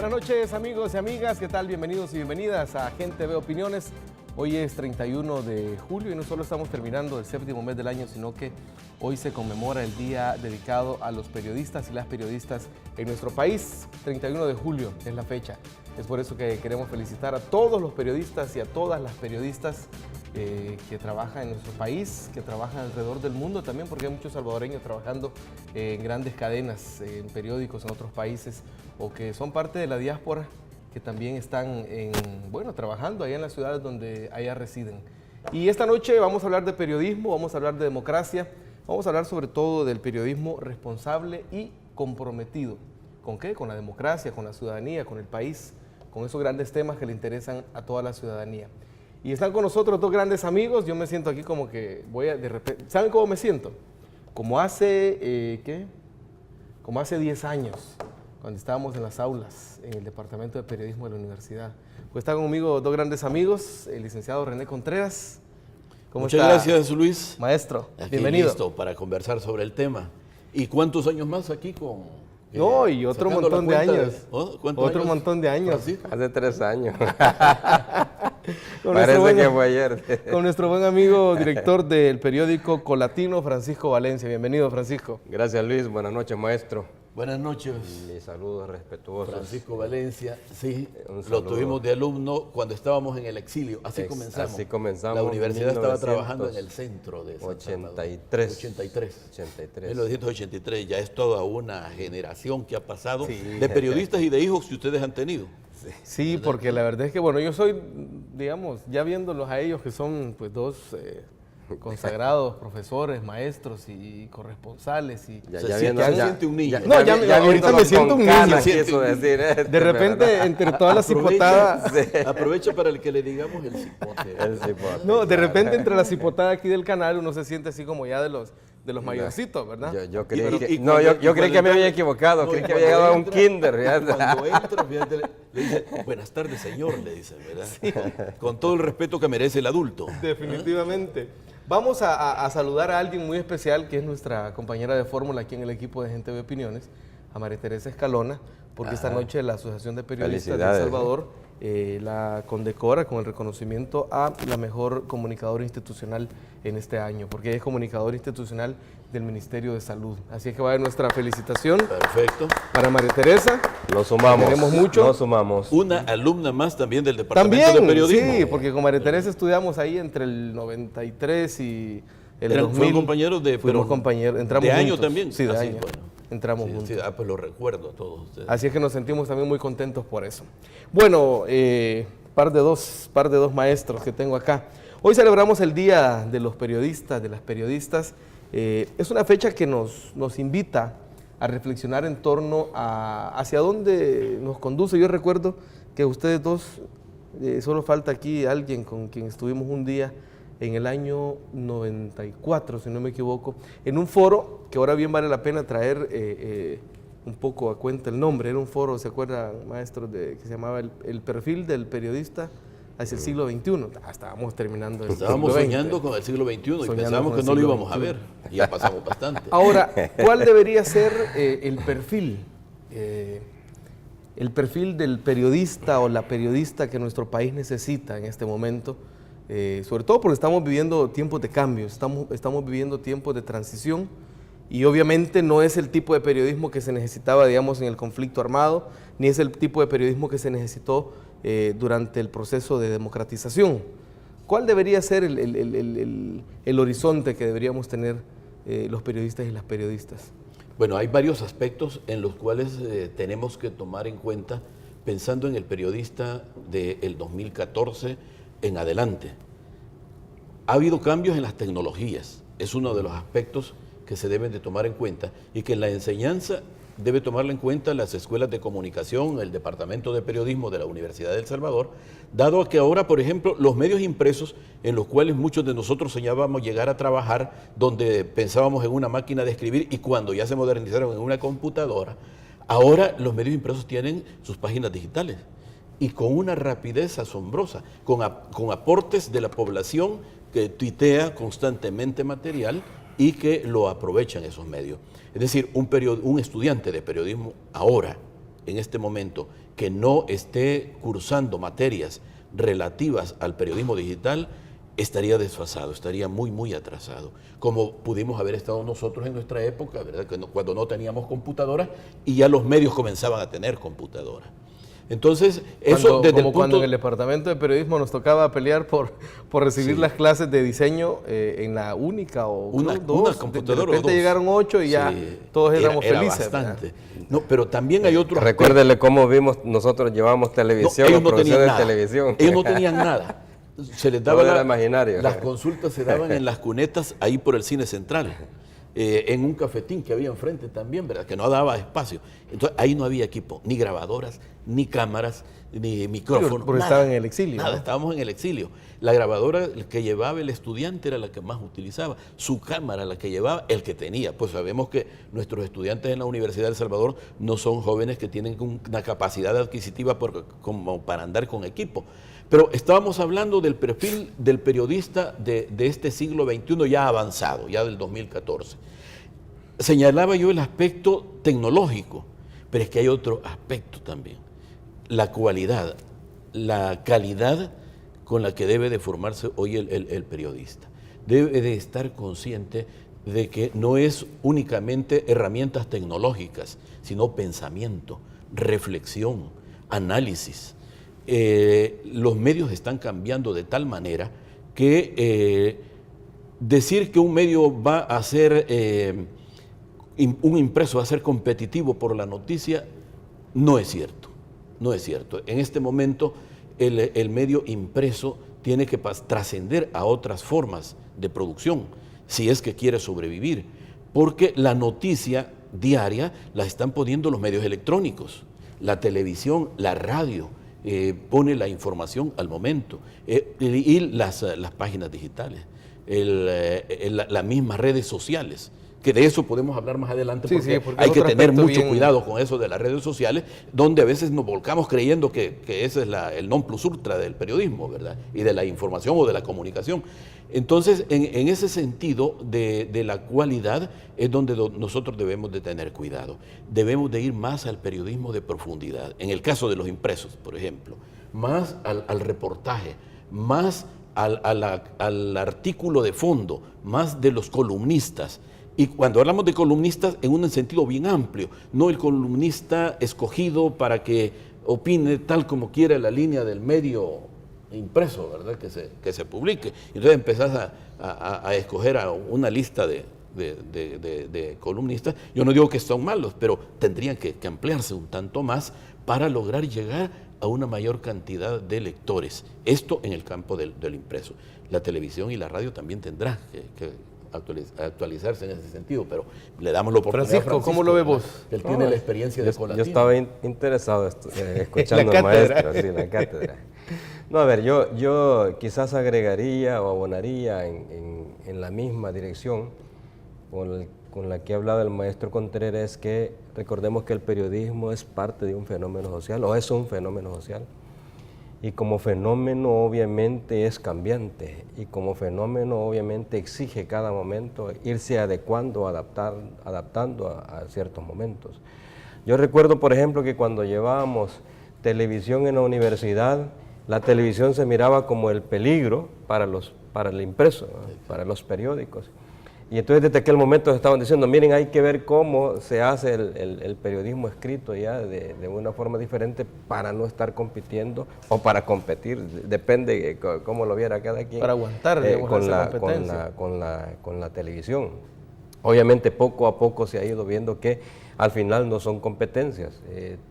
Buenas noches, amigos y amigas, ¿qué tal? Bienvenidos y bienvenidas a Gente Ve Opiniones. Hoy es 31 de julio y no solo estamos terminando el séptimo mes del año, sino que hoy se conmemora el día dedicado a los periodistas y las periodistas en nuestro país. 31 de julio es la fecha. Es por eso que queremos felicitar a todos los periodistas y a todas las periodistas que trabajan en nuestro país, que trabajan alrededor del mundo también, porque hay muchos salvadoreños trabajando en grandes cadenas, en periódicos en otros países, o que son parte de la diáspora, que también están trabajando allá en las ciudades donde allá residen. Y esta noche vamos a hablar de periodismo, vamos a hablar de democracia, vamos a hablar sobre todo del periodismo responsable y comprometido. ¿Con qué? Con la democracia, con la ciudadanía, con el país, con esos grandes temas que le interesan a toda la ciudadanía. Y están con nosotros dos grandes amigos. Yo me siento aquí como que voy a de repente... ¿Saben cómo me siento? Como hace, Como hace 10 años, cuando estábamos en las aulas, en el Departamento de Periodismo de la Universidad. Pues están conmigo dos grandes amigos, el licenciado René Contreras. Muchas gracias, Luis. Maestro, aquí bienvenido. Listo para conversar sobre el tema. ¿Y cuántos años más aquí con...? No, y otro montón de años. Otro montón de años. Hace 3 años. Con Parece que fue ayer. Con nuestro buen amigo, director del periódico Colatino, Francisco Valencia. Bienvenido, Francisco. Gracias, Luis. Buenas noches, maestro. Buenas noches. Mis saludos respetuosos. Francisco Valencia, sí, Un lo saludo. tuvimos de alumno cuando estábamos en el exilio. Así comenzamos. Así comenzamos. La universidad estaba 1983. trabajando en el centro de San Salvador. 83. 1983, ya es toda una generación que ha pasado Sí. de periodistas y de hijos que ustedes han tenido. Sí, porque la verdad es que, bueno, yo soy, digamos, ya viéndolos a ellos que son, pues, dos consagrados profesores, maestros y corresponsales. Y Se siente un niño. No, ahorita me siento un niño. Quiso decir de repente, entre todas las cipotadas... Aprovecha para el que le digamos el cipote. El cipote. No, de repente, entre las cipotadas aquí del canal, uno se siente así como ya de los mayorcitos, ¿verdad? Yo creí Pero- que, y no, cuando- yo y creí que me cuando había entra- equivocado. no, Creí y que había cuando llegado a un entra- kinder. fíjate. Cuando entra, fíjate, le dice, buenas tardes, señor, le dice, ¿verdad? Con todo el respeto que merece el adulto. Definitivamente. Vamos a saludar a alguien muy especial, que es nuestra compañera de fórmula aquí en el equipo de Gente de Opiniones, a María Teresa Escalona, porque esta noche la Asociación de Periodistas de El Felicidades. Salvador la condecora con el reconocimiento a la mejor comunicadora institucional en este año, porque ella es comunicadora institucional del Ministerio de Salud. Así es que va a haber nuestra felicitación Perfecto. para María Teresa. Nos sumamos. Queremos mucho. Nos sumamos. Una alumna más también del Departamento También, de Periodismo. sí, porque con María Teresa estudiamos ahí entre el 93 y el Fueron 2000. compañeros de... Fuimos pero compañeros, entramos ¿de año juntos. también? Sí, de Ah, sí, año. bueno. Entramos Sí, juntos. sí, pues lo recuerdo a todos ustedes. Así es que nos sentimos también muy contentos por eso. Bueno, par de dos maestros que tengo acá. Hoy celebramos el Día de los Periodistas, de las periodistas. Es una fecha que nos invita a reflexionar en torno a hacia dónde nos conduce. Yo recuerdo que ustedes dos, solo falta aquí alguien con quien estuvimos un día en el año 94, si no me equivoco, en un foro que ahora bien vale la pena traer un poco a cuenta el nombre. Era un foro, ¿se acuerdan, maestros, que se llamaba el perfil del periodista hacia el siglo XXI? Estábamos terminando el Estábamos siglo XX. soñando con el siglo XXI y Soñando pensábamos con que el no lo siglo íbamos a XXI. ver. Y ya pasamos bastante. Ahora, ¿cuál debería ser el perfil del periodista o la periodista que nuestro país necesita en este momento? Sobre todo porque estamos viviendo tiempos de cambio, estamos viviendo tiempos de transición y obviamente no es el tipo de periodismo que se necesitaba, digamos, en el conflicto armado, ni es el tipo de periodismo que se necesitó durante el proceso de democratización. ¿Cuál debería ser el horizonte que deberíamos tener los periodistas y las periodistas? Bueno, hay varios aspectos en los cuales tenemos que tomar en cuenta pensando en el periodista del 2014 en adelante. Ha habido cambios en las tecnologías, es uno de los aspectos que se deben de tomar en cuenta y que en la enseñanza debe tomarla en cuenta las escuelas de comunicación, el Departamento de Periodismo de la Universidad de El Salvador, dado que ahora, por ejemplo, los medios impresos en los cuales muchos de nosotros soñábamos llegar a trabajar, donde pensábamos en una máquina de escribir y cuando ya se modernizaron en una computadora, ahora los medios impresos tienen sus páginas digitales y con una rapidez asombrosa, con aportes de la población que tuitea constantemente material y que lo aprovechan esos medios. Es decir, un estudiante de periodismo ahora en este momento que no esté cursando materias relativas al periodismo digital, estaría desfasado, estaría muy, muy atrasado, como pudimos haber estado nosotros en nuestra época, ¿verdad? Cuando no teníamos computadoras y ya los medios comenzaban a tener computadoras. Entonces, eso desde el cuando punto... en el departamento de periodismo nos tocaba pelear por recibir las clases de diseño en la única o una computadora. De repente llegaron 8 y ya todos éramos felices. Bastante. No, pero también hay otros... Recuérdele cómo vimos, nosotros llevábamos televisión, ellos no producción tenían de nada. televisión. Ellos no tenían nada. Se les daba era imaginario. Las consultas se daban en las cunetas ahí por el cine central. En un cafetín que había enfrente también, ¿verdad? Que no daba espacio. Entonces ahí no había equipo, ni grabadoras, ni cámaras, ni micrófonos. Porque estaban en el exilio. Nada, estábamos en el exilio. La grabadora que llevaba el estudiante era la que más utilizaba. Su cámara la que llevaba el que tenía. Pues sabemos que nuestros estudiantes en la Universidad de El Salvador no son jóvenes que tienen una capacidad adquisitiva como para andar con equipo. Pero estábamos hablando del perfil del periodista de este siglo XXI ya avanzado, ya del 2014. Señalaba yo el aspecto tecnológico, pero es que hay otro aspecto también. La cualidad, la calidad con la que debe de formarse hoy el periodista. Debe de estar consciente de que no es únicamente herramientas tecnológicas, sino pensamiento, reflexión, análisis. Los medios están cambiando de tal manera que decir que un medio va a ser, un impreso va a ser competitivo por la noticia, no es cierto, no es cierto. En este momento el medio impreso tiene que trascender a otras formas de producción, si es que quiere sobrevivir, porque la noticia diaria la están poniendo los medios electrónicos, la televisión, la radio, pone la información al momento, y las páginas digitales, las mismas redes sociales, que de eso podemos hablar más adelante, porque hay que tener mucho cuidado con eso de las redes sociales, donde a veces nos volcamos creyendo que ese es el non plus ultra del periodismo, ¿verdad? Y de la información o de la comunicación. Entonces, en ese sentido de la cualidad es donde nosotros debemos de tener cuidado. Debemos de ir más al periodismo de profundidad. En el caso de los impresos, por ejemplo, más al reportaje, más al artículo de fondo, más de los columnistas. Y cuando hablamos de columnistas, en un sentido bien amplio, no el columnista escogido para que opine tal como quiera la línea del medio impreso, ¿verdad? Que se publique. Entonces empezás a escoger a una lista de columnistas. Yo no digo que son malos, pero tendrían que ampliarse un tanto más para lograr llegar a una mayor cantidad de lectores. Esto en el campo del impreso. La televisión y la radio también tendrán que actualizarse en ese sentido, pero le damos la oportunidad a Francisco, ¿cómo lo ves vos? Él tiene la experiencia de Colatina. Yo estaba interesado escuchando al maestro, sí, la cátedra. No, a ver, yo quizás agregaría o abonaría en la misma dirección con la que ha hablado el maestro Contreras, que recordemos que el periodismo es parte de un fenómeno social, o es un fenómeno social, y como fenómeno obviamente es cambiante, y como fenómeno obviamente exige cada momento irse adecuando, adaptando a ciertos momentos. Yo recuerdo, por ejemplo, que cuando llevábamos televisión en la universidad, la televisión se miraba como el peligro para el impreso, ¿no? Para los periódicos. Y entonces desde aquel momento estaban diciendo, miren, hay que ver cómo se hace el periodismo escrito ya de una forma diferente para no estar compitiendo o para competir, depende cómo lo viera cada quien. Para aguantar con la televisión. Obviamente poco a poco se ha ido viendo que al final no son competencias,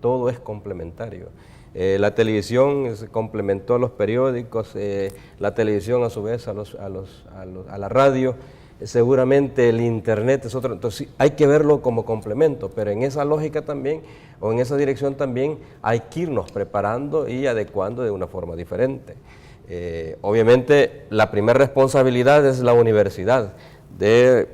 todo es complementario. La televisión complementó a los periódicos, la televisión a su vez a la radio. Seguramente el internet es otro, entonces hay que verlo como complemento, pero en esa lógica también, o en esa dirección también, hay que irnos preparando y adecuando de una forma diferente. Obviamente la primera responsabilidad es la universidad, de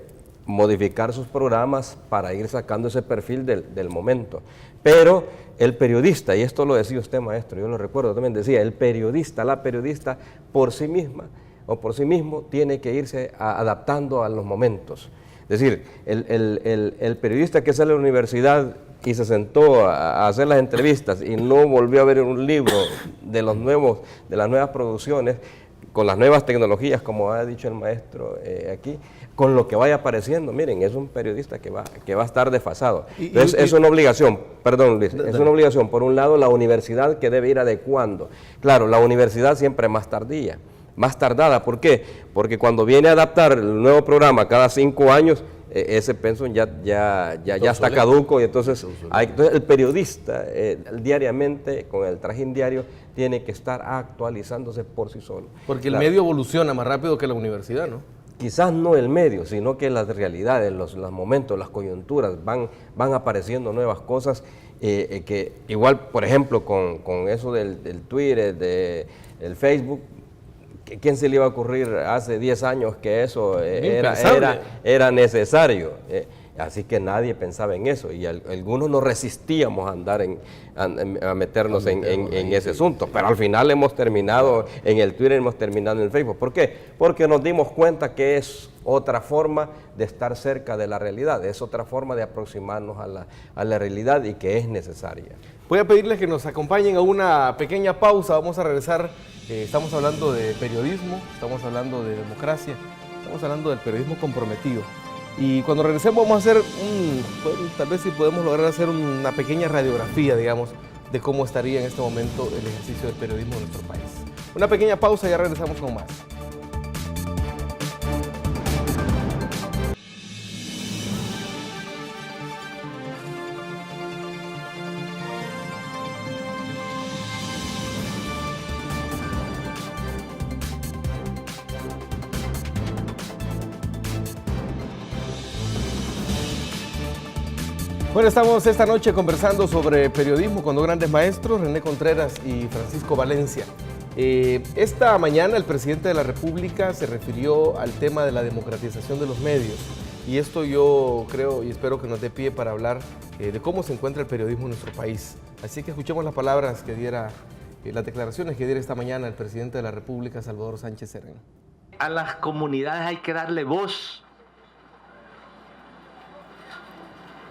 modificar sus programas para ir sacando ese perfil del momento, pero el periodista, y esto lo decía usted maestro, yo lo recuerdo también, decía, el periodista, la periodista por sí misma, o por sí mismo, tiene que irse adaptando a los momentos. Es decir, el periodista que sale a la universidad y se sentó a hacer las entrevistas y no volvió a ver un libro de las nuevas producciones, con las nuevas tecnologías, como ha dicho el maestro aquí, con lo que vaya apareciendo, miren, es un periodista que va a estar desfasado. Entonces, es una obligación, perdón Luis, es una obligación, por un lado, la universidad que debe ir adecuando. Claro, la universidad siempre es más tardada. ¿Por qué? Porque cuando viene a adaptar el nuevo programa cada 5 años, ese pensum ya está caduco, y entonces el periodista diariamente, con el trajín diario, tiene que estar actualizándose por sí solo. Porque el medio evoluciona más rápido que la universidad, ¿no? Quizás no el medio, sino que las realidades, los momentos, las coyunturas, van apareciendo nuevas cosas, que igual, por ejemplo, con eso del Twitter, del Facebook, ¿quién se le iba a ocurrir hace 10 años que eso era necesario? Así que nadie pensaba en eso, y algunos nos resistíamos a andar a meternos en ese asunto, pero al final hemos terminado en el Twitter, hemos terminado en el Facebook. ¿Por qué? Porque nos dimos cuenta que es otra forma de estar cerca de la realidad, es otra forma de aproximarnos a la realidad, y que es necesaria. Voy a pedirles que nos acompañen a una pequeña pausa, vamos a regresar. Estamos hablando de periodismo, estamos hablando de democracia, estamos hablando del periodismo comprometido. Y cuando regresemos vamos a hacer tal vez si podemos lograr hacer una pequeña radiografía, digamos, de cómo estaría en este momento el ejercicio del periodismo en nuestro país. Una pequeña pausa y ya regresamos con más. Bueno, estamos esta noche conversando sobre periodismo con 2 grandes maestros, René Contreras y Francisco Valencia. Esta mañana el presidente de la República se refirió al tema de la democratización de los medios, y esto yo creo y espero que nos dé pie para hablar de cómo se encuentra el periodismo en nuestro país. Así que escuchemos las palabras que diera, las declaraciones que diera esta mañana el presidente de la República, Salvador Sánchez Serén. A las comunidades hay que darle voz.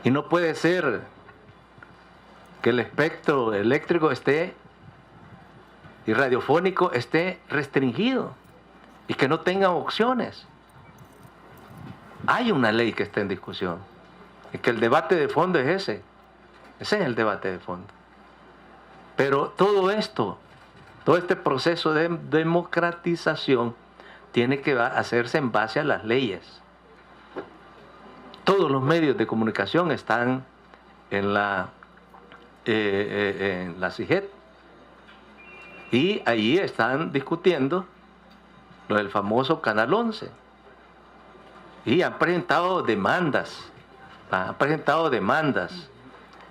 Y no puede ser que el espectro eléctrico y radiofónico esté restringido y que no tengan opciones. Hay una ley que está en discusión y que el debate de fondo es ese. Ese es el debate de fondo. Pero todo este proceso de democratización tiene que hacerse en base a las leyes. Todos los medios de comunicación están en la CIGET, y allí están discutiendo lo del famoso Canal 11, y han presentado demandas,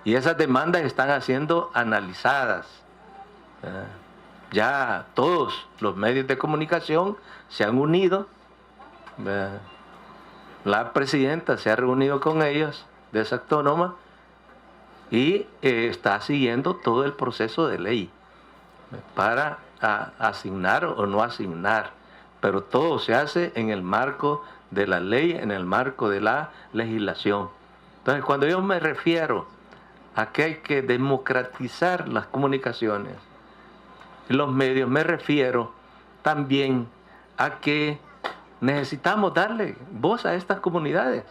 y esas demandas están siendo analizadas. Ya todos los medios de comunicación se han unido. La presidenta se ha reunido con ellos de esa autónoma y está siguiendo todo el proceso de ley para asignar o no asignar, pero todo se hace en el marco de la ley, en el marco de la legislación. Entonces, cuando yo me refiero a que hay que democratizar las comunicaciones y los medios, me refiero también a que necesitamos darle voz a estas comunidades.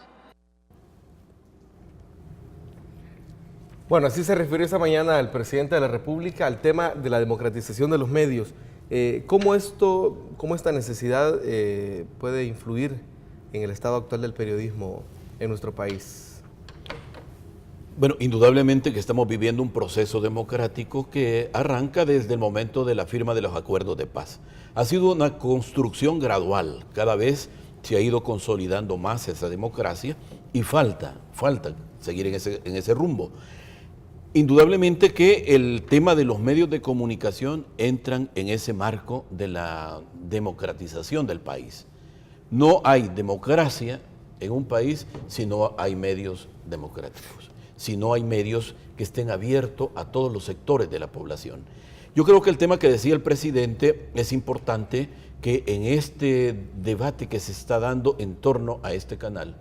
Bueno, así se refirió esta mañana el presidente de la República al tema de la democratización de los medios. ¿Cómo esta necesidad puede influir en el estado actual del periodismo en nuestro país? Bueno, indudablemente que estamos viviendo un proceso democrático que arranca desde el momento de la firma de los acuerdos de paz. Ha sido una construcción gradual, cada vez se ha ido consolidando más esa democracia y falta seguir en ese rumbo. Indudablemente que el tema de los medios de comunicación entran en ese marco de la democratización del país. No hay democracia en un país si no hay medios democráticos, si no hay medios que estén abiertos a todos los sectores de la población. Yo creo que el tema que decía el presidente es importante, que en este debate que se está dando en torno a este canal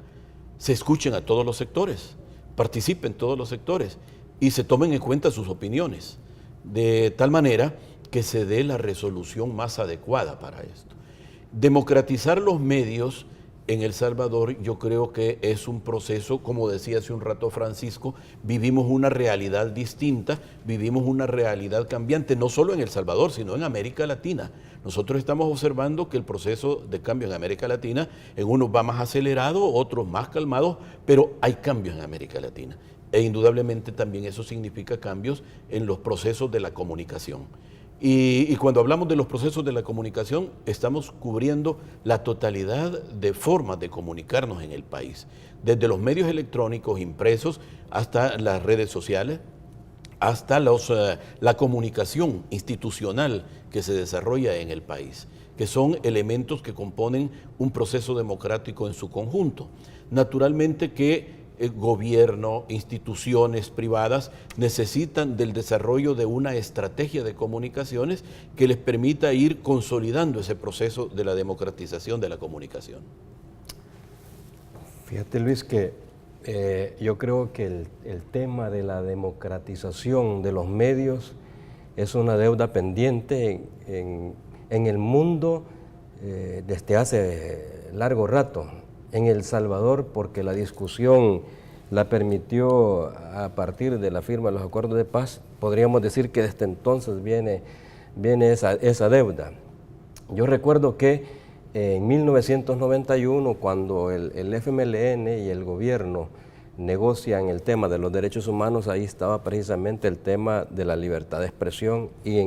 se escuchen a todos los sectores, participen todos los sectores y se tomen en cuenta sus opiniones, de tal manera que se dé la resolución más adecuada para esto. Democratizar los medios en El Salvador yo creo que es un proceso, como decía hace un rato Francisco, vivimos una realidad distinta, vivimos una realidad cambiante, no solo en El Salvador, sino en América Latina. Nosotros estamos observando que el proceso de cambio en América Latina, en unos va más acelerado, otros más calmados, pero hay cambios en América Latina. E indudablemente también eso significa cambios en los procesos de la comunicación. Y cuando hablamos de los procesos de la comunicación, estamos cubriendo la totalidad de formas de comunicarnos en el país, desde los medios electrónicos impresos hasta las redes sociales, hasta la comunicación institucional que se desarrolla en el país, que son elementos que componen un proceso democrático en su conjunto. Naturalmente que el gobierno, instituciones privadas necesitan del desarrollo de una estrategia de comunicaciones que les permita ir consolidando ese proceso de la democratización de la comunicación. Fíjate, Luis, que yo creo que el tema de la democratización de los medios es una deuda pendiente en el mundo desde hace largo rato. En El Salvador, porque la discusión la permitió a partir de la firma de los acuerdos de paz, podríamos decir que desde entonces viene esa deuda. Yo recuerdo que en 1991, cuando el FMLN y el gobierno negocian el tema de los derechos humanos, ahí estaba precisamente el tema de la libertad de expresión y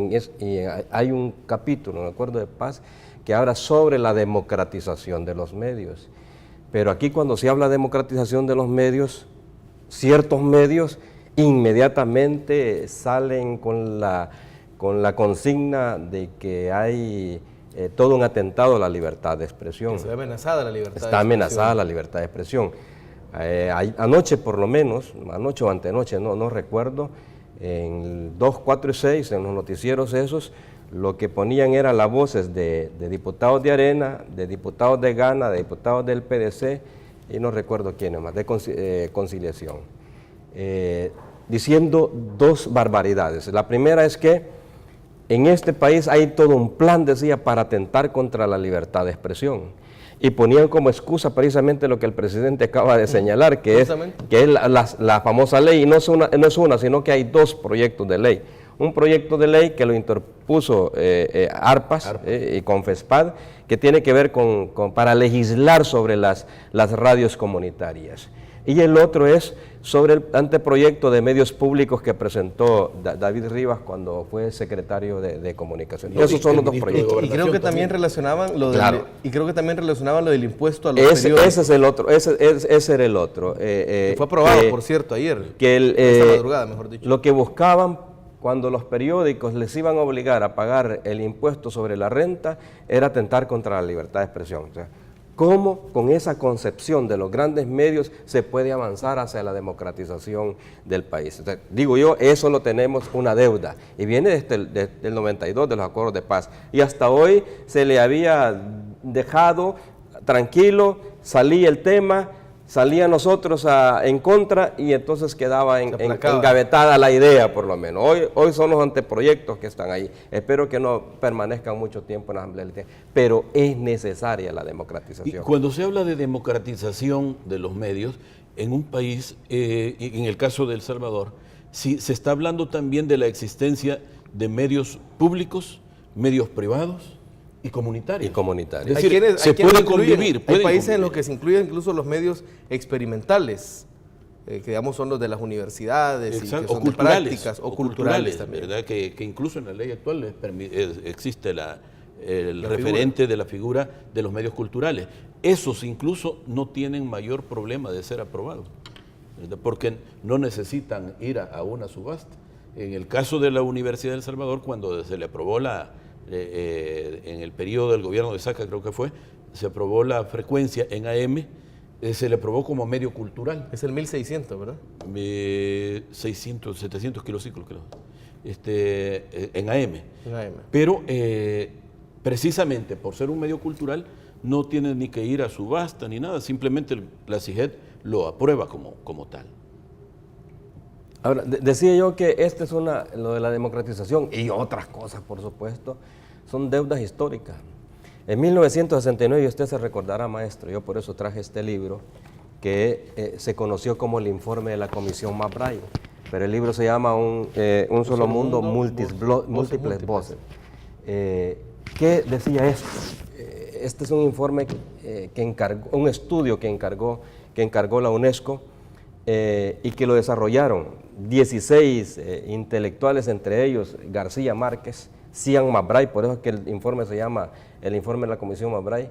hay un capítulo en el acuerdo de paz que habla sobre la democratización de los medios. Pero aquí cuando se habla de democratización de los medios, ciertos medios inmediatamente salen con la consigna de que hay todo un atentado a la libertad de expresión. Que se ve amenazada la libertad de expresión. Está amenazada la libertad de expresión. Anoche por lo menos, anoche o antenoche, no recuerdo, en 2, 4 y 6, en los noticieros esos, lo que ponían eran las voces de diputados de Arena, de diputados de Gana, de diputados del PDC, y no recuerdo quiénes más, de Conciliación, diciendo dos barbaridades. La primera es que en este país hay todo un plan, decía, para atentar contra la libertad de expresión. Y ponían como excusa precisamente lo que el presidente acaba de señalar, que es la famosa ley, y no es una, sino que hay dos proyectos de ley. Un proyecto de ley que lo interpuso ARPAS y Confespad, que tiene que ver para legislar sobre las radios comunitarias. Y el otro es sobre el anteproyecto de medios públicos que presentó David Rivas cuando fue secretario de Comunicación. Esos son los dos proyectos. Y creo que también relacionaban lo del impuesto a los periódicos. Ese es el otro, ese era el otro. Que fue aprobado, por cierto, ayer. Esta madrugada, mejor dicho. Lo que buscaban cuando los periódicos les iban a obligar a pagar el impuesto sobre la renta era atentar contra la libertad de expresión. O sea, ¿cómo con esa concepción de los grandes medios se puede avanzar hacia la democratización del país? O sea, digo yo, eso lo tenemos una deuda y viene desde el 92 de los acuerdos de paz y hasta hoy se le había dejado tranquilo, salía el tema, salía nosotros en contra y entonces quedaba engavetada la idea por lo menos. Hoy son los anteproyectos que están ahí. Espero que no permanezcan mucho tiempo en la Asamblea Legislativa, pero es necesaria la democratización. Y cuando se habla de democratización de los medios, en un país, en el caso de El Salvador, sí, se está hablando también de la existencia de medios públicos, medios privados, y comunitarios. Es decir, se puede convivir. Hay países en los que se incluyen incluso los medios experimentales, que digamos son los de las universidades, y que son de prácticas, o culturales también. ¿Verdad? Que incluso en la ley actual existe el referente de la figura de los medios culturales. Esos incluso no tienen mayor problema de ser aprobados, ¿verdad? Porque no necesitan ir a una subasta. En el caso de la Universidad de El Salvador, cuando se le aprobó en el periodo del gobierno de Saca, creo que fue, se aprobó la frecuencia en AM, se le aprobó como medio cultural. Es el 1600, ¿verdad? 700 kilociclos, creo, en AM. En AM. Pero precisamente por ser un medio cultural, no tiene ni que ir a subasta ni nada, simplemente la CIGED lo aprueba como tal. Ahora, decía yo que lo de la democratización y otras cosas, por supuesto, son deudas históricas. En 1969, y usted se recordará, maestro, yo por eso traje este libro, que se conoció como el informe de la Comisión McBride, pero el libro se llama Un solo mundo, múltiples voces. ¿Qué decía esto? Este es un informe un estudio que encargó la UNESCO y que lo desarrollaron 16 intelectuales, entre ellos García Márquez, Cian McBride, por eso es que el informe se llama el informe de la Comisión McBride.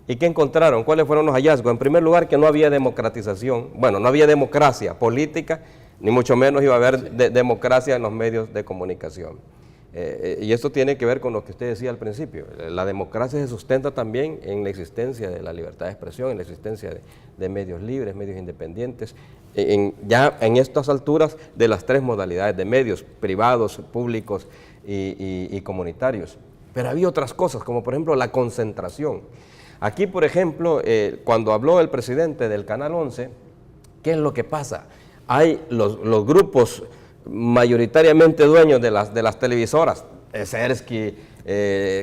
¿Y qué encontraron? ¿Cuáles fueron los hallazgos? En primer lugar, que no había democratización, bueno, no había democracia política, ni mucho menos iba a haber democracia en los medios de comunicación. Y esto tiene que ver con lo que usted decía al principio. La democracia se sustenta también en la existencia de la libertad de expresión, en la existencia de medios libres, medios independientes, ya en estas alturas de las tres modalidades de medios, privados, públicos y comunitarios. Pero había otras cosas, como por ejemplo la concentración. Aquí, por ejemplo, cuando habló el presidente del Canal 11, ¿qué es lo que pasa? Hay los grupos mayoritariamente dueños de las televisoras, Sersky,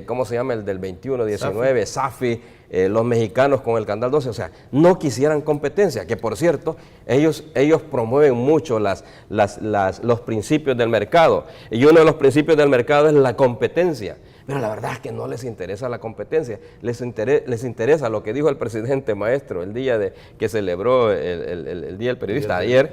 ¿cómo se llama? El del 21-19, Safi, los mexicanos con el Canal 12, o sea, no quisieran competencia, que por cierto, ellos promueven mucho los principios del mercado, y uno de los principios del mercado es la competencia. Pero la verdad es que no les interesa la competencia, les interesa lo que dijo el presidente, maestro, el día que celebró el Día del Periodista ayer,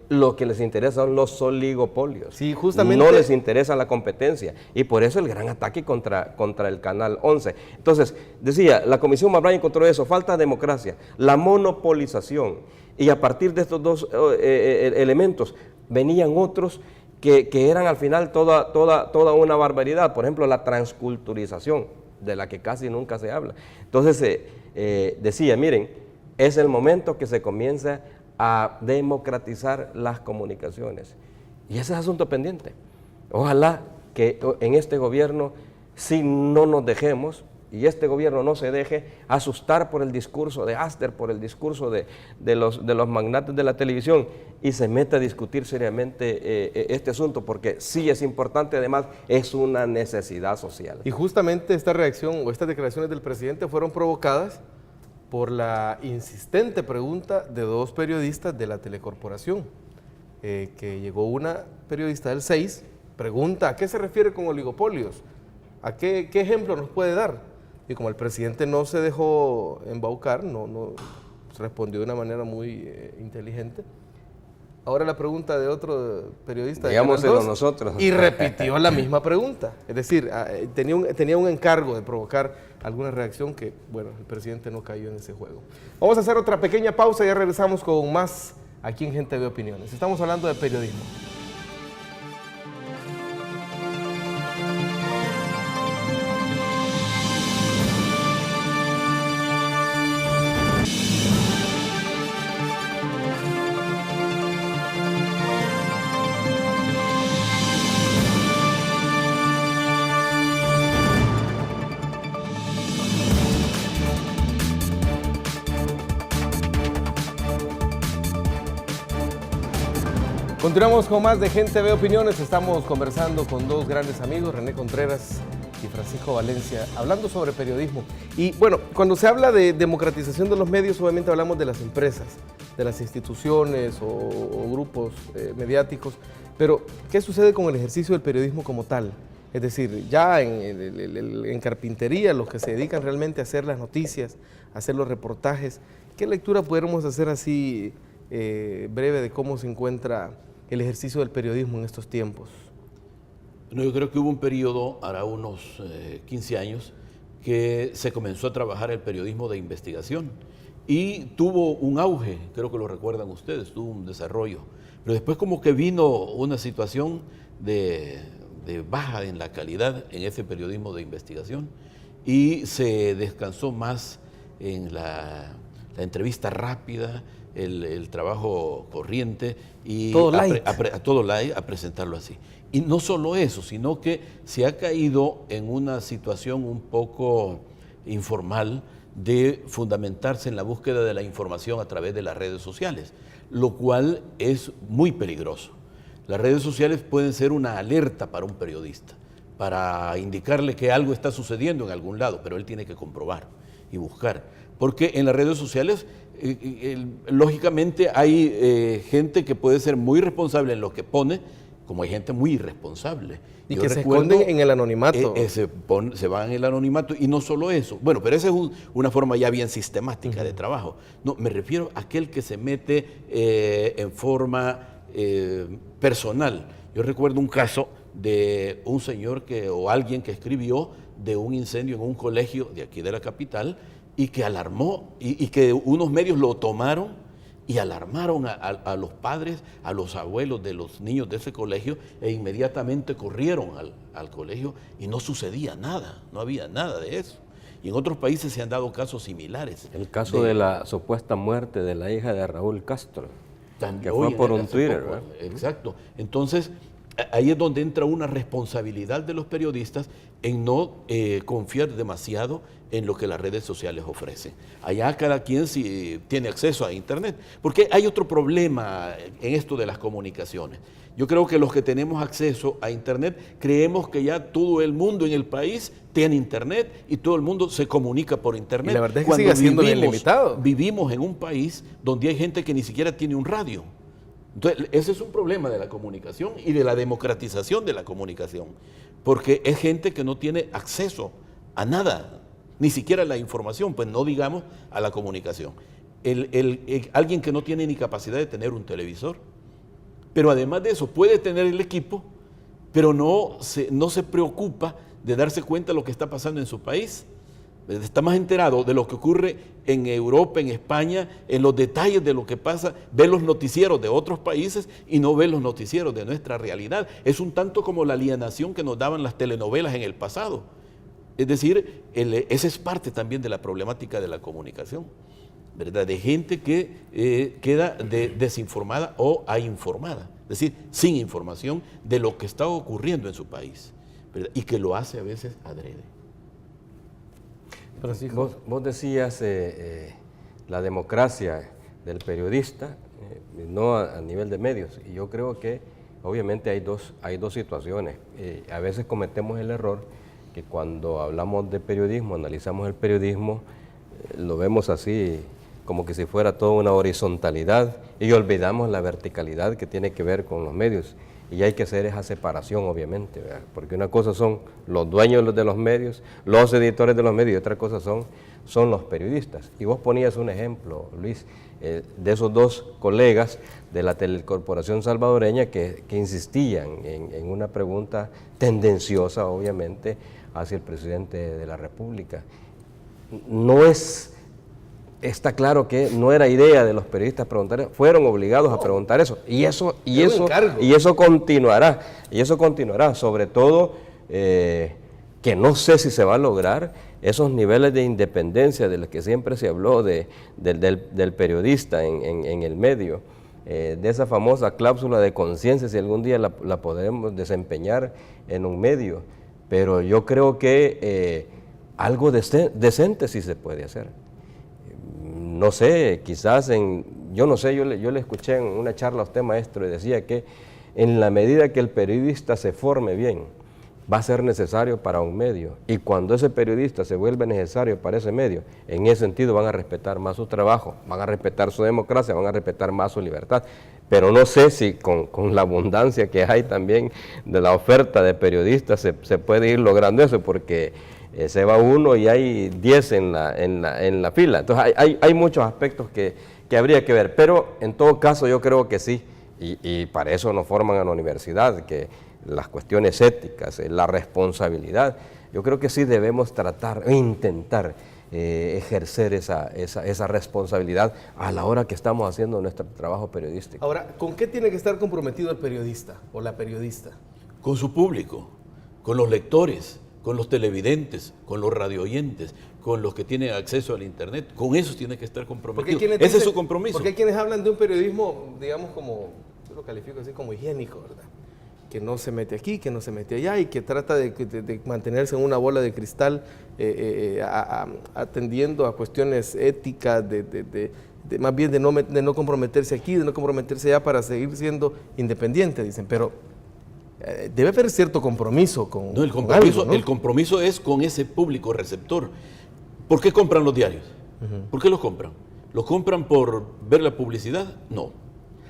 lo que les interesa son los oligopolios. Sí, justamente. No les interesa la competencia y por eso el gran ataque contra el Canal 11. Entonces, decía, la Comisión McBride encontró eso, falta de democracia, la monopolización, y a partir de estos dos elementos venían otros que eran al final toda una barbaridad. Por ejemplo, la transculturización, de la que casi nunca se habla. Entonces, decía, miren, es el momento que se comienza a democratizar las comunicaciones. Y ese es asunto pendiente. Ojalá que en este gobierno, si no nos dejemos, y este gobierno no se deje asustar por el discurso de Aster, por el discurso de los magnates de la televisión, y se meta a discutir seriamente este asunto, porque sí es importante, además es una necesidad social. Y justamente esta reacción o estas declaraciones del presidente fueron provocadas por la insistente pregunta de dos periodistas de la telecorporación, que llegó una periodista del 6, pregunta, ¿a qué se refiere con oligopolios? ¿A qué ejemplo nos puede dar? Y como el presidente no se dejó embaucar, no respondió de una manera muy inteligente, ahora la pregunta de otro periodista, digámoselo nosotros, y repitió la misma pregunta. Es decir, tenía un encargo de provocar alguna reacción que, bueno, el presidente no cayó en ese juego. Vamos a hacer otra pequeña pausa y ya regresamos con más aquí en Gente de Opiniones. Estamos hablando de periodismo. Continuamos con más de Gente Ve Opiniones. Estamos conversando con dos grandes amigos, René Contreras y Francisco Valencia, hablando sobre periodismo. Y bueno, cuando se habla de democratización de los medios, obviamente hablamos de las empresas, de las instituciones o grupos mediáticos, pero ¿qué sucede con el ejercicio del periodismo como tal? Es decir, ya en carpintería, los que se dedican realmente a hacer las noticias, a hacer los reportajes, ¿qué lectura podemos hacer así breve de cómo se encuentra el ejercicio del periodismo en estos tiempos? No, yo creo que hubo un periodo, hará unos 15 años, que se comenzó a trabajar el periodismo de investigación y tuvo un auge, creo que lo recuerdan ustedes, tuvo un desarrollo. Pero después como que vino una situación de baja en la calidad en ese periodismo de investigación y se descansó más en la entrevista rápida, el trabajo corriente y todo light. Todo light, a presentarlo así. Y no solo eso, sino que se ha caído en una situación un poco informal de fundamentarse en la búsqueda de la información a través de las redes sociales, lo cual es muy peligroso, Las redes sociales pueden ser una alerta para un periodista, para indicarle que algo está sucediendo en algún lado, pero él tiene que comprobar y buscar. Porque en las redes sociales, lógicamente, hay gente que puede ser muy responsable en lo que pone, como hay gente muy irresponsable. Y que se esconden en el anonimato. Se van en el anonimato, y no solo eso. Bueno, pero esa es una forma ya bien sistemática de trabajo. No, me refiero a aquel que se mete en forma personal. Yo recuerdo un caso de un señor o alguien que escribió de un incendio en un colegio de aquí de la capital y que alarmó, y que unos medios lo tomaron y alarmaron a los padres, a los abuelos de los niños de ese colegio, e inmediatamente corrieron al colegio y no sucedía nada, no había nada de eso. Y en otros países se han dado casos similares. El caso de la supuesta muerte de la hija de Raúl Castro, que fue por un Twitter, ¿verdad? Exacto. Entonces, ahí es donde entra una responsabilidad de los periodistas en no confiar demasiado en lo que las redes sociales ofrecen. Allá cada quien si tiene acceso a Internet. Porque hay otro problema en esto de las comunicaciones. Yo creo que los que tenemos acceso a Internet creemos que ya todo el mundo en el país tiene Internet y todo el mundo se comunica por Internet. Y la verdad es que sigue siendo bien limitado. Vivimos en un país donde hay gente que ni siquiera tiene un radio. Entonces, ese es un problema de la comunicación y de la democratización de la comunicación, porque es gente que no tiene acceso a nada, ni siquiera a la información, pues no digamos a la comunicación. Alguien que no tiene ni capacidad de tener un televisor, pero además de eso puede tener el equipo, pero no se preocupa de darse cuenta de lo que está pasando en su país. Está más enterado de lo que ocurre en Europa, en España, en los detalles de lo que pasa, ve los noticieros de otros países y no ve los noticieros de nuestra realidad. Es un tanto como la alienación que nos daban las telenovelas en el pasado. Es decir, esa es parte también de la problemática de la comunicación, ¿verdad? De gente que queda desinformada o informada, es decir, sin información de lo que está ocurriendo en su país, ¿verdad? Y que lo hace a veces adrede. Vos decías la democracia del periodista, no a nivel de medios, y yo creo que obviamente hay dos situaciones. A veces cometemos el error que cuando hablamos de periodismo, analizamos el periodismo, lo vemos así como que si fuera toda una horizontalidad y olvidamos la verticalidad que tiene que ver con los medios. Y hay que hacer esa separación, obviamente, ¿verdad? Porque una cosa son los dueños de los medios, los editores de los medios, y otra cosa son los periodistas. Y vos ponías un ejemplo, Luis, de esos dos colegas de la Telecorporación salvadoreña que insistían en una pregunta tendenciosa, obviamente, hacia el presidente de la República. Está claro que no era idea de los periodistas preguntar eso, fueron obligados a preguntar eso. Y eso continuará, sobre todo que no sé si se va a lograr esos niveles de independencia de los que siempre se habló del periodista en el medio, de esa famosa cláusula de conciencia, si algún día la podemos desempeñar en un medio. Pero yo creo que algo decente sí se puede hacer. No sé, quizás yo le escuché en una charla a usted, maestro, y decía que en la medida que el periodista se forme bien, va a ser necesario para un medio. Y cuando ese periodista se vuelve necesario para ese medio, en ese sentido van a respetar más su trabajo, van a respetar su democracia, van a respetar más su libertad. Pero no sé si con la abundancia que hay también de la oferta de periodistas se puede ir logrando eso, porque se va uno y hay 10 en la fila. Entonces hay muchos aspectos que habría que ver, pero en todo caso yo creo que sí, y para eso nos forman en la universidad, que las cuestiones éticas, la responsabilidad, yo creo que sí debemos tratar e intentar ejercer esa responsabilidad a la hora que estamos haciendo nuestro trabajo periodístico. Ahora, ¿con qué tiene que estar comprometido el periodista o la periodista? Con su público, con los lectores, con los televidentes, con los radioyentes, con los que tienen acceso al Internet. Con eso tiene que estar comprometido. Ese es su compromiso. Porque hay quienes hablan de un periodismo, digamos, como, yo lo califico así como higiénico, ¿verdad? Que no se mete aquí, que no se mete allá, y que trata de mantenerse en una bola de cristal atendiendo a cuestiones éticas, de más bien de no comprometerse aquí, de no comprometerse allá para seguir siendo independiente, dicen, pero debe haber cierto compromiso con No, el compromiso, ¿no? El compromiso es con ese público receptor. ¿Por qué compran los diarios? ¿Por qué los compran? ¿Los compran por ver la publicidad? No.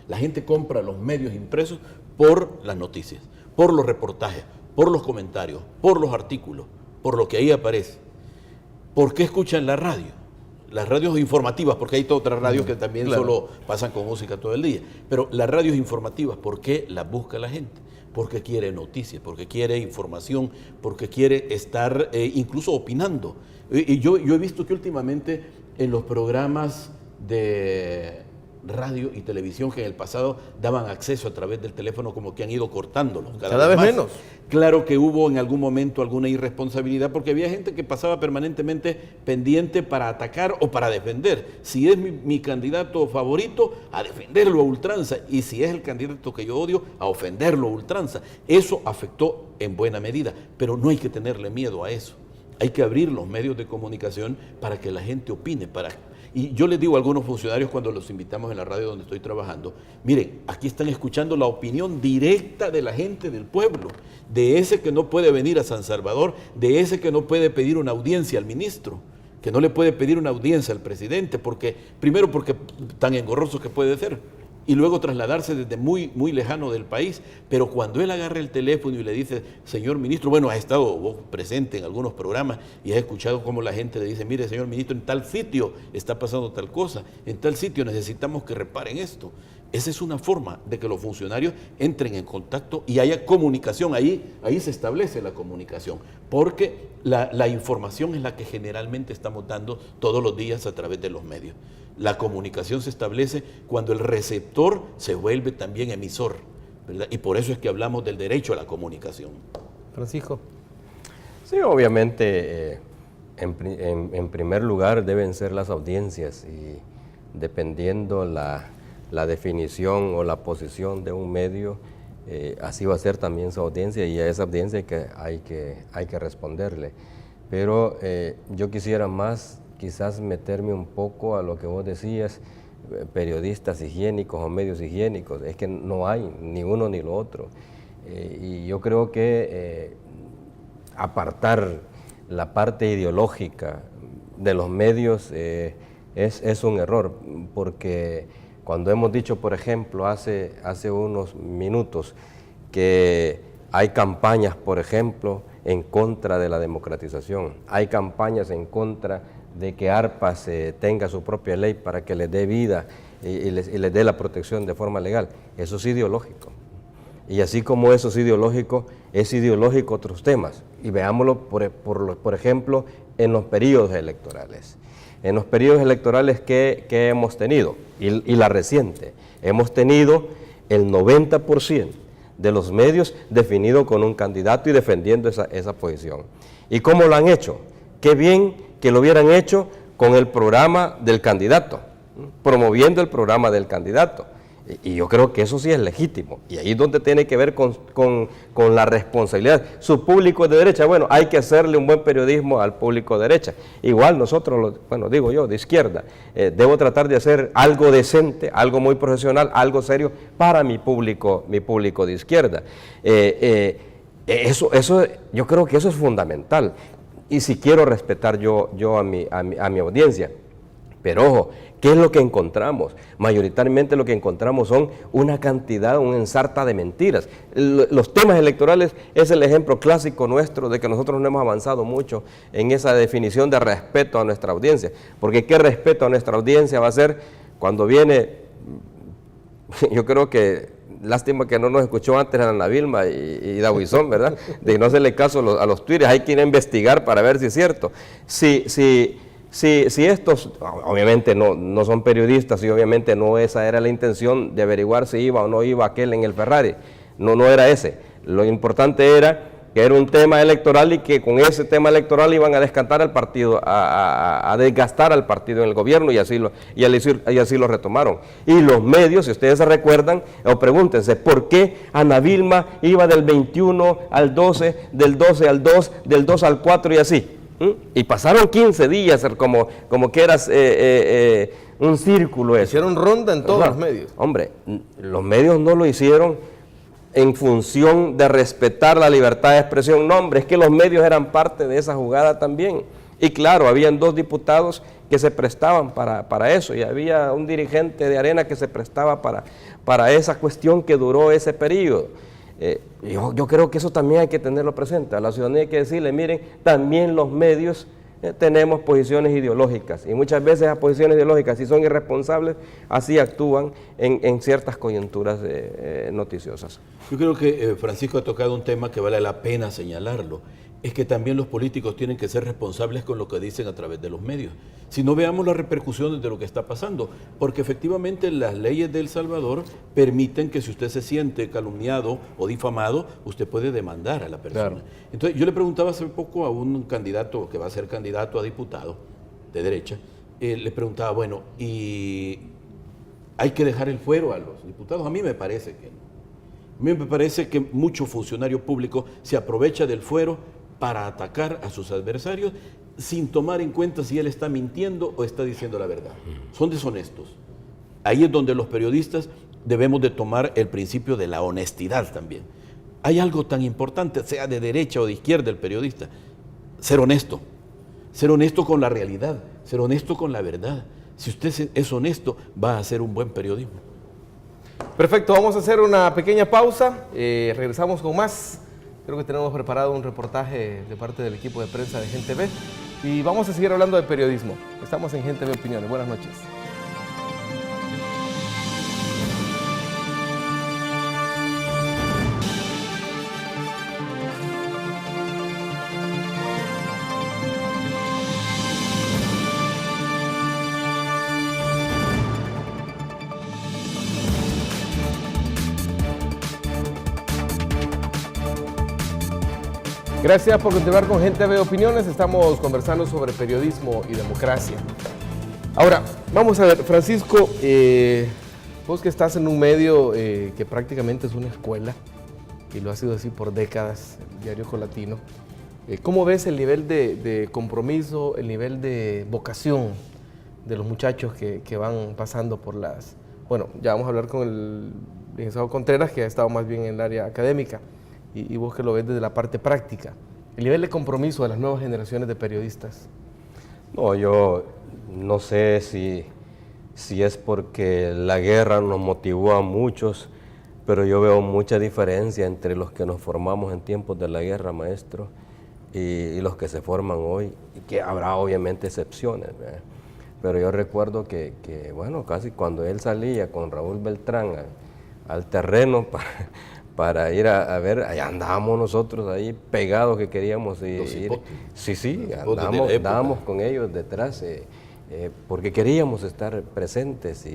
La gente compra los medios impresos por las noticias, por los reportajes, por los comentarios, por los artículos, por lo que ahí aparece. ¿Por qué escuchan la radio? Las radios informativas, porque hay otras radios que también solo pasan con música todo el día. Pero las radios informativas, ¿por qué las busca la gente? Porque quiere noticias, porque quiere información, porque quiere estar incluso opinando. Y yo he visto que últimamente en los programas de radio y televisión que en el pasado daban acceso a través del teléfono, como que han ido cortándolos cada vez menos. Claro que hubo en algún momento alguna irresponsabilidad porque había gente que pasaba permanentemente pendiente para atacar o para defender. Si es mi candidato favorito, a defenderlo a ultranza, y si es el candidato que yo odio, a ofenderlo a ultranza. Eso afectó en buena medida, pero no hay que tenerle miedo a eso. Hay que abrir los medios de comunicación para que la gente opine. Y yo les digo a algunos funcionarios cuando los invitamos en la radio donde estoy trabajando, miren, aquí están escuchando la opinión directa de la gente del pueblo, de ese que no puede venir a San Salvador, de ese que no puede pedir una audiencia al ministro, que no le puede pedir una audiencia al presidente, primero porque tan engorroso que puede ser, y luego trasladarse desde muy, muy lejano del país. Pero cuando él agarra el teléfono y le dice, señor ministro, bueno, has estado vos presente en algunos programas y has escuchado cómo la gente le dice, mire, señor ministro, en tal sitio está pasando tal cosa, en tal sitio necesitamos que reparen esto. Esa es una forma de que los funcionarios entren en contacto y haya comunicación. Ahí se establece la comunicación, porque la información es la que generalmente estamos dando todos los días a través de los medios. La comunicación se establece cuando el receptor se vuelve también emisor, ¿verdad? Y por eso es que hablamos del derecho a la comunicación. Francisco. Sí, obviamente, en primer lugar deben ser las audiencias, y dependiendo la definición o la posición de un medio, así va a ser también su audiencia, y a esa audiencia hay que responderle. Pero yo quisiera más quizás meterme un poco a lo que vos decías, periodistas higiénicos o medios higiénicos. Es que no hay ni uno ni lo otro. Y yo creo que apartar la parte ideológica de los medios es un error, porque cuando hemos dicho, por ejemplo, hace unos minutos, que hay campañas, por ejemplo, en contra de la democratización, hay campañas en contra de que ARPAS tenga su propia ley para que les dé vida y les dé la protección de forma legal. Eso es ideológico. Y así como eso es ideológico otros temas. Y veámoslo, por ejemplo, en los periodos electorales. En los periodos electorales que hemos tenido, y la reciente, hemos tenido el 90% de los medios definido con un candidato y defendiendo esa posición. ¿Y cómo lo han hecho? Qué bien que lo hubieran hecho con el programa del candidato, promoviendo el programa del candidato. Y yo creo que eso sí es legítimo. Y ahí es donde tiene que ver con la responsabilidad. Su público es de derecha. Bueno, hay que hacerle un buen periodismo al público de derecha. Igual nosotros, digo yo, de izquierda, debo tratar de hacer algo decente, algo muy profesional, algo serio para mi público de izquierda. Yo creo que eso es fundamental. Y si quiero respetar yo a mi audiencia. Pero ojo, ¿qué es lo que encontramos? Mayoritariamente lo que encontramos son una cantidad, una ensarta de mentiras. Los temas electorales es el ejemplo clásico nuestro de que nosotros no hemos avanzado mucho en esa definición de respeto a nuestra audiencia. Porque ¿qué respeto a nuestra audiencia va a ser cuando viene? Yo creo que, lástima que no nos escuchó antes Ana Vilma y Dahuizón, ¿verdad? De no hacerle caso a los twitters, hay que ir a investigar para ver si es cierto. Si estos, obviamente no son periodistas y obviamente no esa era la intención de averiguar si iba o no iba aquel en el Ferrari, no era ese. Lo importante era que era un tema electoral y que con ese tema electoral iban a descantar al partido, a desgastar al partido en el gobierno, y así lo retomaron. Y los medios, si ustedes se recuerdan, o pregúntense, ¿por qué Ana Vilma iba del 21 al 12, del 12 al 2, del 2 al 4 y así? Y pasaron 15 días como que eras un círculo eso. Hicieron ronda en todos los medios. Hombre, los medios no lo hicieron en función de respetar la libertad de expresión. No, hombre, es que los medios eran parte de esa jugada también. Y claro, habían 2 diputados que se prestaban para eso, y había un dirigente de Arena que se prestaba para esa cuestión que duró ese periodo. Yo creo que eso también hay que tenerlo presente. A la ciudadanía hay que decirle, miren, también los medios tenemos posiciones ideológicas, y muchas veces esas posiciones ideológicas, si son irresponsables, así actúan en ciertas coyunturas noticiosas. Yo creo que Francisco ha tocado un tema que vale la pena señalarlo. Es que también los políticos tienen que ser responsables con lo que dicen a través de los medios. Si no, veamos las repercusiones de lo que está pasando, porque efectivamente las leyes de El Salvador permiten que si usted se siente calumniado o difamado, usted puede demandar a la persona. Claro. Entonces, yo le preguntaba hace poco a un candidato que va a ser candidato a diputado de derecha, le preguntaba, bueno, ¿y hay que dejar el fuero a los diputados? A mí me parece que no. A mí me parece que mucho funcionario público se aprovecha del fuero para atacar a sus adversarios sin tomar en cuenta si él está mintiendo o está diciendo la verdad. Son deshonestos. Ahí es donde los periodistas debemos de tomar el principio de la honestidad también. Hay algo tan importante, sea de derecha o de izquierda el periodista, ser honesto con la realidad, ser honesto con la verdad. Si usted es honesto, va a hacer un buen periodismo. Perfecto, vamos a hacer una pequeña pausa, regresamos con más. Creo que tenemos preparado un reportaje de parte del equipo de prensa de Gente Ve y vamos a seguir hablando de periodismo. Estamos en Gente Ve Opiniones. Buenas noches. Gracias por continuar con Gente Ve Opiniones. Estamos conversando sobre periodismo y democracia. Ahora, vamos a ver, Francisco, vos que estás en un medio que prácticamente es una escuela, y lo ha sido así por décadas, el Diario Colatino, ¿cómo ves el nivel de compromiso, el nivel de vocación de los muchachos que van pasando por las... Bueno, ya vamos a hablar con el licenciado Contreras, que ha estado más bien en el área académica, y vos que lo ves desde la parte práctica, el nivel de compromiso de las nuevas generaciones de periodistas. No, yo no sé si es porque la guerra nos motivó a muchos, pero yo veo mucha diferencia entre los que nos formamos en tiempos de la guerra, maestro, y los que se forman hoy, y que habrá obviamente excepciones, ¿verdad? Pero yo recuerdo que, bueno, casi cuando él salía con Raúl Beltrán al terreno para ir a ver, allá andábamos nosotros ahí pegados que queríamos ir. Sí, andábamos con ellos detrás, porque queríamos estar presentes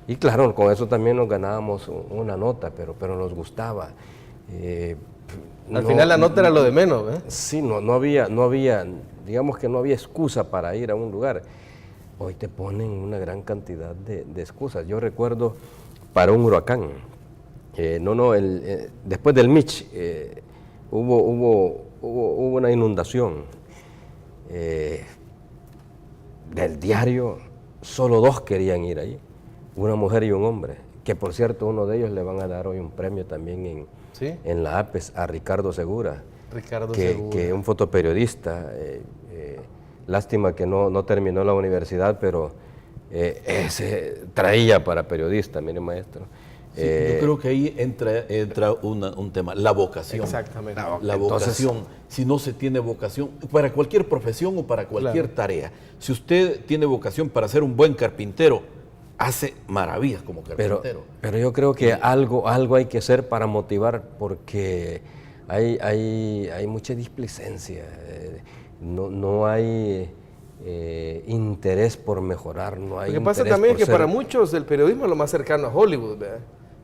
y claro, con eso también nos ganábamos una nota, pero nos gustaba. Al final la nota era lo de menos, ¿eh? Sí, no había, digamos que no había excusa para ir a un lugar. Hoy te ponen una gran cantidad de excusas. Yo recuerdo para un huracán, después del Mitch hubo una inundación. Del diario, solo 2 querían ir ahí, una mujer y un hombre, que por cierto uno de ellos le van a dar hoy un premio también en la APES a Ricardo Segura, que es un fotoperiodista. Lástima que no terminó la universidad, pero ese traía para periodista, mire maestro. Sí, yo creo que ahí entra un tema, la vocación. Exactamente. La vocación. Entonces, si no se tiene vocación, para cualquier profesión o para cualquier tarea, si usted tiene vocación para ser un buen carpintero, hace maravillas como carpintero. Pero yo creo que algo hay que hacer para motivar, porque hay mucha displicencia. No hay interés por mejorar, no hay. Lo que pasa también es que para muchos el periodismo es lo más cercano a Hollywood, ¿verdad?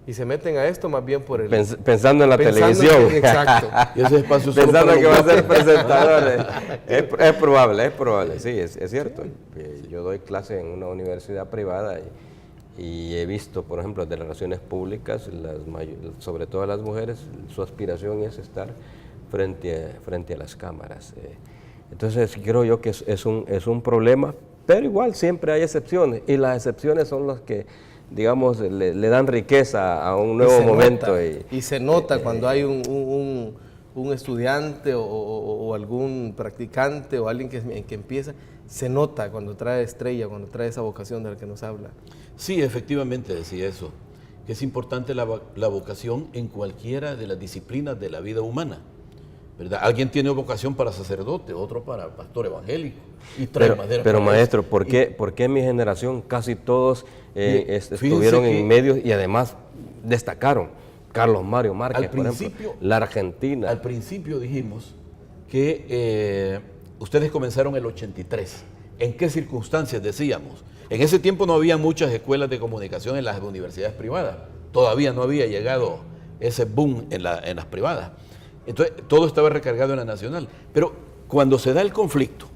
Y se meten a esto más bien por el... Pensando en la televisión. Exacto. Y ese espacio pensando que va a ser presentador. Es probable, sí, es cierto. Yo doy clase en una universidad privada y he visto, por ejemplo, de las relaciones públicas, sobre todo las mujeres, su aspiración es estar frente a las cámaras. Entonces creo yo que es un problema, pero igual siempre hay excepciones, y las excepciones son las que, digamos, le dan riqueza a un nuevo momento. Y se nota cuando hay un estudiante o algún practicante o alguien que empieza, se nota cuando trae estrella, cuando trae esa vocación de la que nos habla. Sí, efectivamente decía eso, que es importante la vocación en cualquiera de las disciplinas de la vida humana, ¿verdad? Alguien tiene vocación para sacerdote, otro para pastor evangélico. Y pero maestro, ¿por qué en mi generación casi todos estuvieron en medios y además destacaron? Carlos Mario Márquez, por ejemplo, la Argentina. Al principio dijimos que ustedes comenzaron el 83. ¿En qué circunstancias decíamos? En ese tiempo no había muchas escuelas de comunicación en las universidades privadas. Todavía no había llegado ese boom en las privadas. Entonces, todo estaba recargado en la nacional. Pero cuando se da el conflicto,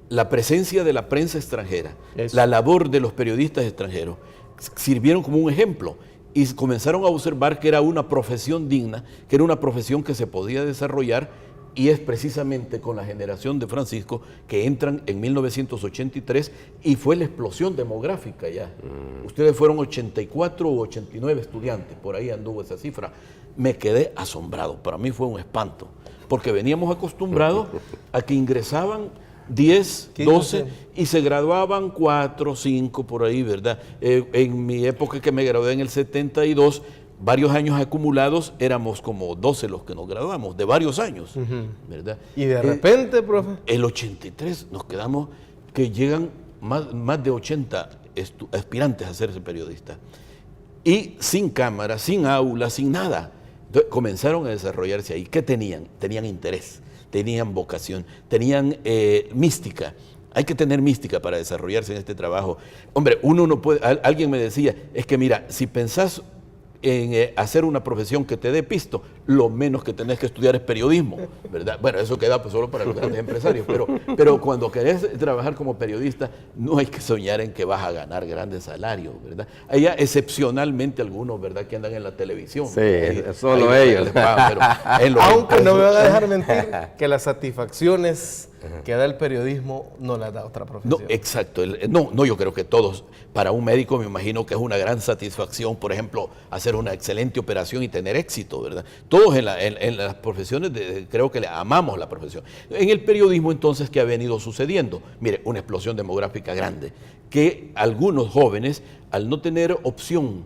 la presencia de la prensa extranjera, la labor de los periodistas extranjeros, sirvieron como un ejemplo. Y comenzaron a observar que era una profesión digna, que era una profesión que se podía desarrollar, y es precisamente con la generación de Francisco que entran en 1983 y fue la explosión demográfica ya. Ustedes fueron 84 o 89 estudiantes, por ahí anduvo esa cifra. Me quedé asombrado, para mí fue un espanto, porque veníamos acostumbrados a que ingresaban 10, 12 y se graduaban 4, 5 por ahí, ¿verdad? En mi época, que me gradué en el 72, varios años acumulados, éramos como 12 los que nos graduamos, de varios años, ¿verdad? Y de repente, profe. El 83 nos quedamos, que llegan más de 80 aspirantes a hacerse periodistas. Y sin cámara, sin aula, sin nada. Entonces, comenzaron a desarrollarse ahí. ¿Qué tenían? Tenían interés, tenían vocación, tenían mística. Hay que tener mística para desarrollarse en este trabajo. Hombre, uno no puede... Alguien me decía, es que mira, si pensás en hacer una profesión que te dé pisto, lo menos que tenés que estudiar es periodismo, ¿verdad? Bueno, eso queda pues solo para los grandes empresarios, pero cuando querés trabajar como periodista, no hay que soñar en que vas a ganar grandes salarios, ¿verdad? Hay excepcionalmente algunos, ¿verdad?, que andan en la televisión. Sí, solo ellos. Aunque no me van a dejar mentir que las satisfacciones que da el periodismo no las da otra profesión. No, exacto. No, yo creo que todos, para un médico me imagino que es una gran satisfacción, por ejemplo, hacer una excelente operación y tener éxito, ¿verdad? Todos en las profesiones creo que amamos la profesión. En el periodismo, entonces, ¿qué ha venido sucediendo? Mire, una explosión demográfica grande, que algunos jóvenes, al no tener opción,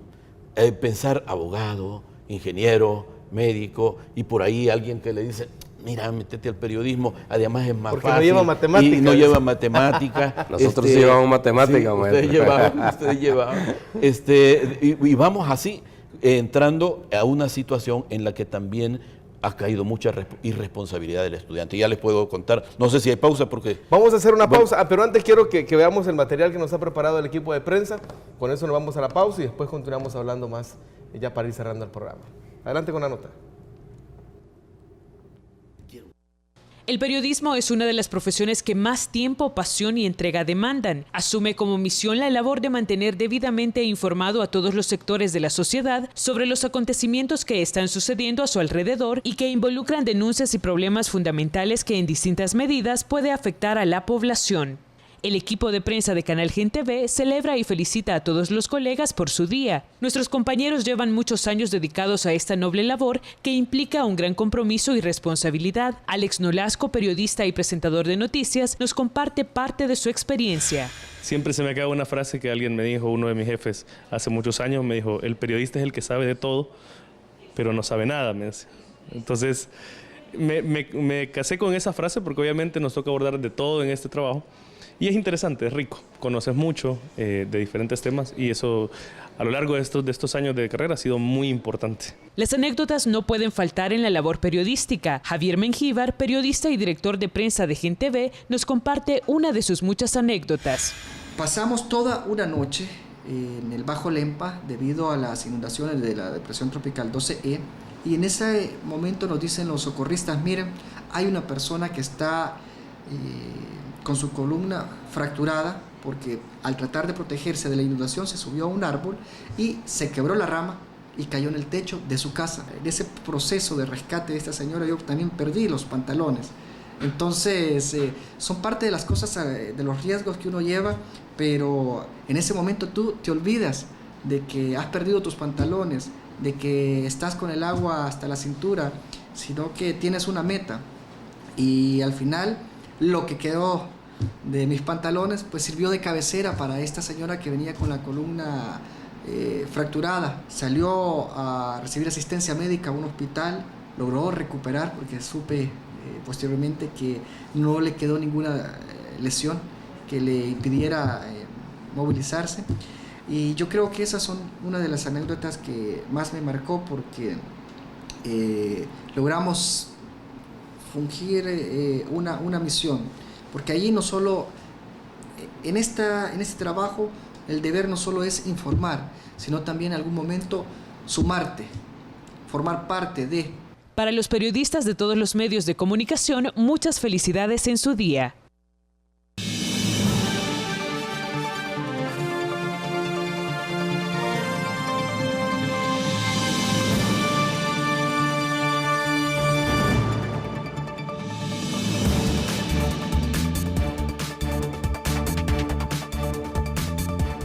pensar abogado, ingeniero, médico, y por ahí alguien que le dice, mira, métete al periodismo, además es más porque fácil. No lleva matemáticas. Y no lleva matemática. Nosotros sí llevamos matemáticas, ustedes llevaban. Y vamos así, entrando a una situación en la que también ha caído mucha irresponsabilidad del estudiante. Ya les puedo contar, no sé si hay pausa porque... Vamos a hacer una pausa, pero antes quiero que veamos el material que nos ha preparado el equipo de prensa. Con eso nos vamos a la pausa y después continuamos hablando más, ya para ir cerrando el programa. Adelante con la nota. El periodismo es una de las profesiones que más tiempo, pasión y entrega demandan. Asume como misión la labor de mantener debidamente informado a todos los sectores de la sociedad sobre los acontecimientos que están sucediendo a su alrededor y que involucran denuncias y problemas fundamentales que en distintas medidas puede afectar a la población. El equipo de prensa de Canal Gente V celebra y felicita a todos los colegas por su día. Nuestros compañeros llevan muchos años dedicados a esta noble labor que implica un gran compromiso y responsabilidad. Alex Nolasco, periodista y presentador de noticias, nos comparte parte de su experiencia. Siempre se me acaba una frase que alguien me dijo, uno de mis jefes, hace muchos años, me dijo, el periodista es el que sabe de todo, pero no sabe nada, me decía. Entonces, me casé con esa frase porque obviamente nos toca abordar de todo en este trabajo. Y es interesante, es rico, conoces mucho de diferentes temas y eso a lo largo de estos años de carrera ha sido muy importante. Las anécdotas no pueden faltar en la labor periodística. Javier Mengíbar, periodista y director de prensa de Gente V, nos comparte una de sus muchas anécdotas. Pasamos toda una noche en el Bajo Lempa debido a las inundaciones de la depresión tropical 12E y en ese momento nos dicen los socorristas, miren, hay una persona que está... con su columna fracturada porque al tratar de protegerse de la inundación se subió a un árbol y se quebró la rama y cayó en el techo de su casa. En ese proceso de rescate de esta señora yo también perdí los pantalones Entonces, son parte de las cosas, de los riesgos que uno lleva, pero en ese momento tú te olvidas de que has perdido tus pantalones, de que estás con el agua hasta la cintura, sino que tienes una meta. Y al final, lo que quedó de mis pantalones, pues sirvió de cabecera para esta señora que venía con la columna fracturada. Salió a recibir asistencia médica a un hospital, logró recuperar, porque supe posteriormente que no le quedó ninguna lesión que le impidiera movilizarse. Y yo creo que esas son una de las anécdotas que más me marcó, porque logramos fungir una misión, porque allí no solo, en este trabajo, el deber no solo es informar, sino también en algún momento sumarte, formar parte de. Para los periodistas de todos los medios de comunicación, muchas felicidades en su día.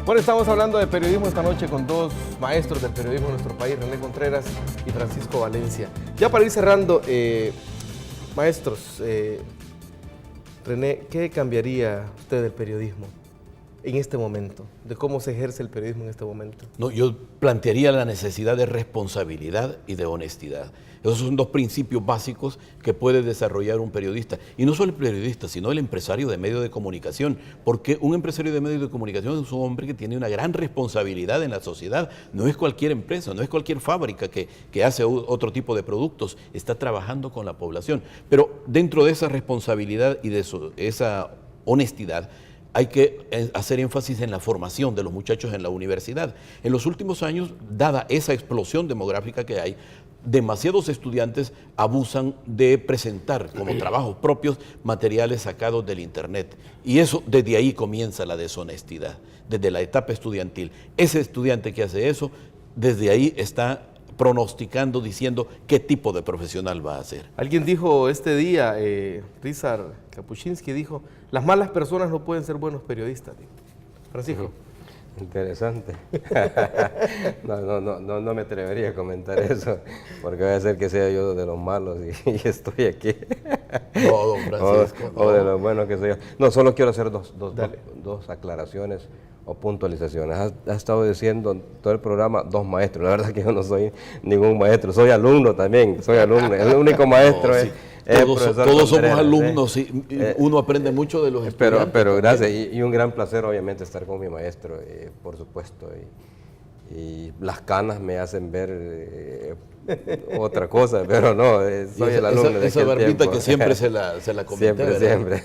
Bueno, estamos hablando de periodismo esta noche con dos maestros del periodismo en nuestro país, René Contreras y Francisco Valencia. Ya para ir cerrando, maestros, René, ¿qué cambiaría usted del periodismo en este momento? ¿De cómo se ejerce el periodismo en este momento? No, yo plantearía la necesidad de responsabilidad y de honestidad. Esos son dos principios básicos que puede desarrollar un periodista. Y no solo el periodista, sino el empresario de medios de comunicación. Porque un empresario de medios de comunicación es un hombre que tiene una gran responsabilidad en la sociedad. No es cualquier empresa, no es cualquier fábrica que hace otro tipo de productos. Está trabajando con la población. Pero dentro de esa responsabilidad y de esa honestidad, hay que hacer énfasis en la formación de los muchachos en la universidad. En los últimos años, dada esa explosión demográfica que hay, demasiados estudiantes abusan de presentar como trabajos propios materiales sacados del internet. Y eso, desde ahí comienza la deshonestidad, desde la etapa estudiantil. Ese estudiante que hace eso, desde ahí está pronosticando, diciendo qué tipo de profesional va a ser. Alguien dijo este día, Ryszard Kapuscinski dijo, las malas personas no pueden ser buenos periodistas. Francisco. Interesante. No me atrevería a comentar eso, porque va a ser que sea yo de los malos y estoy aquí. No, don Francisco. O de los buenos que soy yo. No, solo quiero hacer dos aclaraciones o puntualizaciones. Ha estado diciendo todo el programa dos maestros. La verdad que yo no soy ningún maestro, soy alumno también, soy alumno. El único maestro es todos somos alumnos, y uno aprende mucho de los estudiantes. Pero gracias, y un gran placer obviamente estar con mi maestro, por supuesto. Y las canas me hacen ver otra cosa, pero no, soy el alumno de esa barbita que siempre se la comenté. Siempre.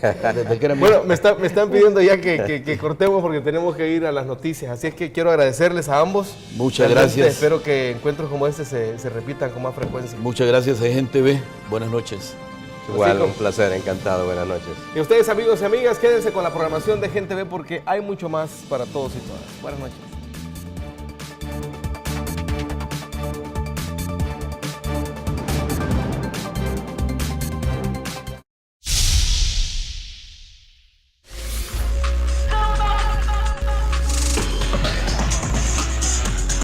Bueno, me están pidiendo ya que cortemos porque tenemos que ir a las noticias, así es que quiero agradecerles a ambos. Muchas gracias. Espero que encuentros como este se repitan con más frecuencia. Muchas gracias a Gente V, buenas noches. Igual, un placer, encantado, buenas noches. Y ustedes, amigos y amigas, quédense con la programación de Gente V porque hay mucho más para todos y todas. Buenas noches.